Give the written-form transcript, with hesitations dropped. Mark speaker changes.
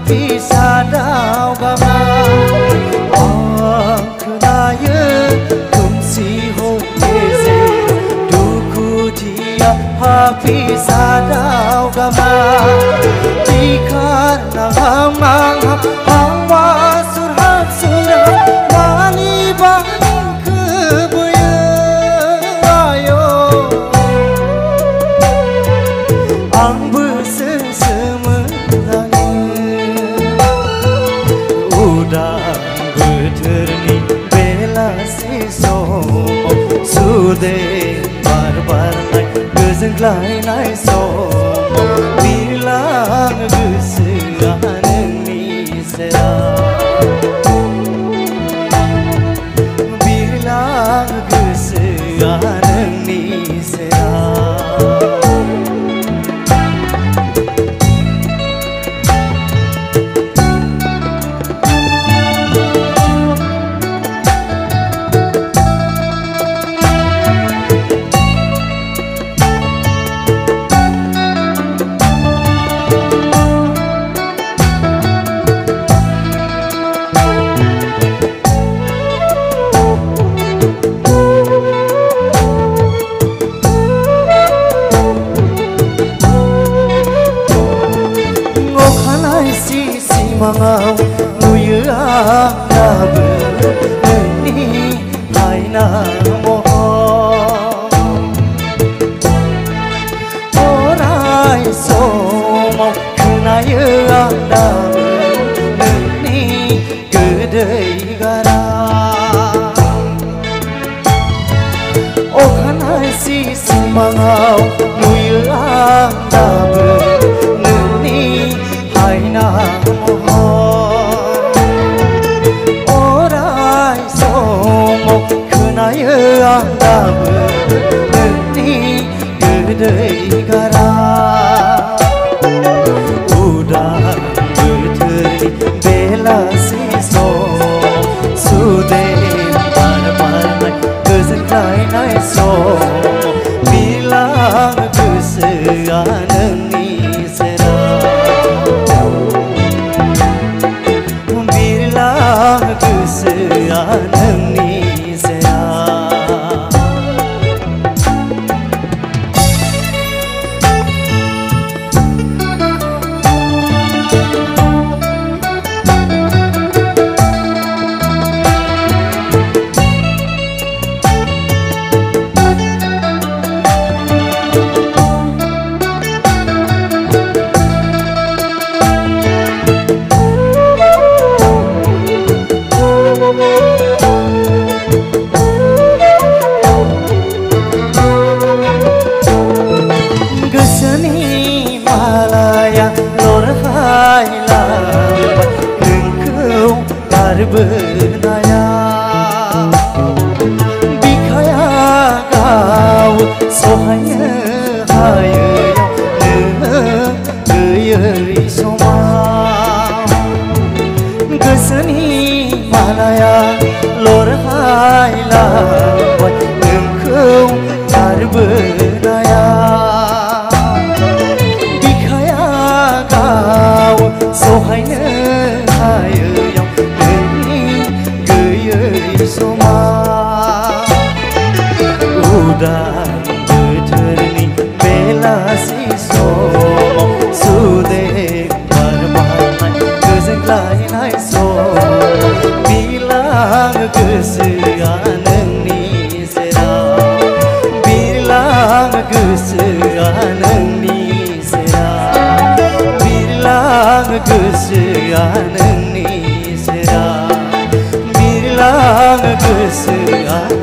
Speaker 1: bisa daugama Angkanayo kumsi hokeze Duku dia bisa daugama Dikarena hamang hawa surhat surhat Bani bani kebuya ayo Ang Sudah barbar naik gezenglai naik somo bilang gesegan ni sera bilang gesegan ni sera Mangau nguyang nabe ni hai na moho orai somo kunayang nabe ni gedei gara okanai si mangau nguyang nabe ni hai na Orai somo kenaya dabe Nenti gedei gara Udah berteri bela siso Sudah bar-bar kezenglai naik somo Bilang kesegan ni sera kesegan ni sera Benaya bikaya kau sohanya haye geyeri soma geseni malaya lor haila engkau benaya bikaya kau sohanya haye Soma udah berterni bela siso sudah barbar kezenglai naik so bilang kesegan ni sera bilang kesegan ni sera bilang kesegan ni sera bilang kesegan